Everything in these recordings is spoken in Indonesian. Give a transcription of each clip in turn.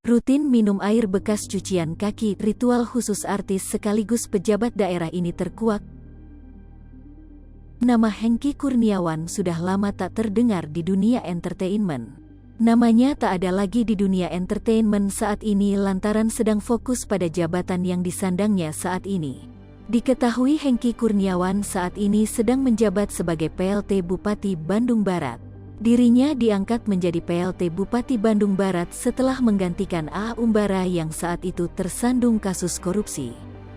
Rutin minum air bekas cucian kaki, ritual khusus artis sekaligus pejabat daerah ini terkuak. Nama Hengky Kurniawan sudah lama tak terdengar di dunia entertainment. Namanya tak ada lagi di dunia entertainment saat ini lantaran sedang fokus pada jabatan yang disandangnya saat ini. Diketahui Hengky Kurniawan saat ini sedang menjabat sebagai PLT Bupati Bandung Barat. Dirinya diangkat menjadi PLT Bupati Bandung Barat setelah menggantikan A. Umbara yang saat itu tersandung kasus korupsi.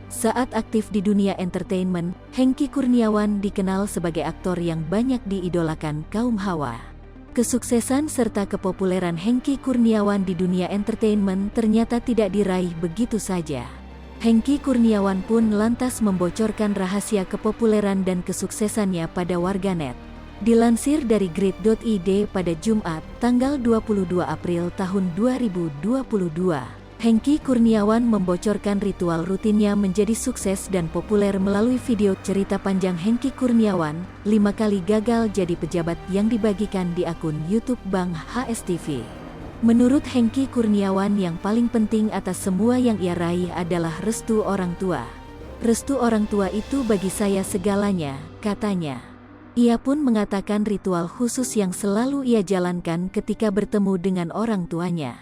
Saat aktif di dunia entertainment, Hengky Kurniawan dikenal sebagai aktor yang banyak diidolakan kaum hawa. Kesuksesan serta kepopuleran Hengky Kurniawan di dunia entertainment ternyata tidak diraih begitu saja. Hengky Kurniawan pun lantas membocorkan rahasia kepopuleran dan kesuksesannya pada warganet. Dilansir dari grid.id pada Jumat, tanggal 22 April tahun 2022, Hengky Kurniawan membocorkan ritual rutinnya menjadi sukses dan populer melalui video cerita panjang Hengky Kurniawan, 5 kali gagal jadi pejabat yang dibagikan di akun YouTube Bang HSTV. Menurut Hengky Kurniawan yang paling penting atas semua yang ia raih adalah restu orang tua. Restu orang tua itu bagi saya segalanya, katanya. Ia pun mengatakan ritual khusus yang selalu ia jalankan ketika bertemu dengan orang tuanya.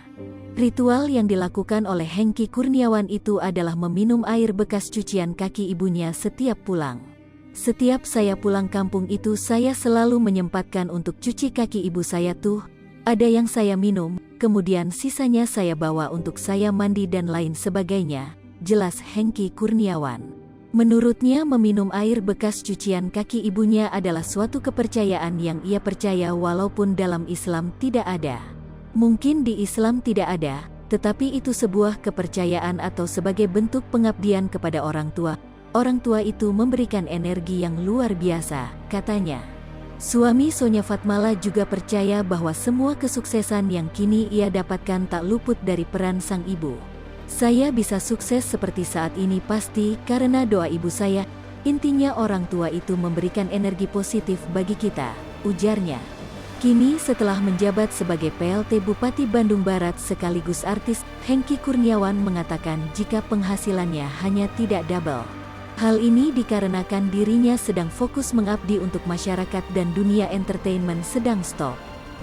Ritual yang dilakukan oleh Hengky Kurniawan itu adalah meminum air bekas cucian kaki ibunya setiap pulang. Setiap saya pulang kampung itu saya selalu menyempatkan untuk cuci kaki ibu saya tuh. Ada yang saya minum, kemudian sisanya saya bawa untuk saya mandi dan lain sebagainya, jelas Hengky Kurniawan. Menurutnya meminum air bekas cucian kaki ibunya adalah suatu kepercayaan yang ia percaya walaupun dalam Islam tidak ada. Mungkin di Islam tidak ada, tetapi itu sebuah kepercayaan atau sebagai bentuk pengabdian kepada orang tua. Orang tua itu memberikan energi yang luar biasa, katanya. Suami Sonya Fatmala juga percaya bahwa semua kesuksesan yang kini ia dapatkan tak luput dari peran sang ibu. Saya bisa sukses seperti saat ini pasti karena doa ibu saya. Intinya orang tua itu memberikan energi positif bagi kita, ujarnya. Kini setelah menjabat sebagai PLT Bupati Bandung Barat sekaligus artis, Hengky Kurniawan mengatakan jika penghasilannya hanya tidak double. Hal ini dikarenakan dirinya sedang fokus mengabdi untuk masyarakat dan dunia entertainment sedang stop.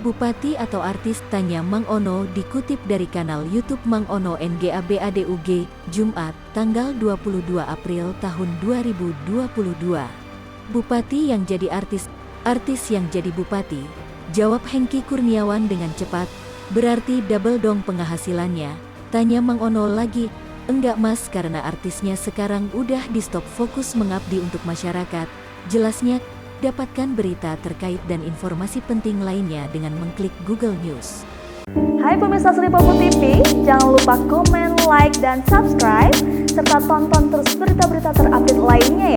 Bupati atau artis, tanya Mang Ono, dikutip dari kanal YouTube Mang Ono NGABADUG, Jumat, tanggal 22 April tahun 2022. Bupati yang jadi artis yang jadi bupati, jawab Hengky Kurniawan dengan cepat. Berarti double dong penghasilannya, tanya Mang Ono lagi. Enggak mas, karena artisnya sekarang udah di stop fokus mengabdi untuk masyarakat, jelasnya. Dapatkan berita terkait dan informasi penting lainnya dengan mengklik Google News. Hai pemirsa Sri Popo TV, jangan lupa komen, like, dan subscribe, serta tonton terus berita-berita terupdate lainnya ya.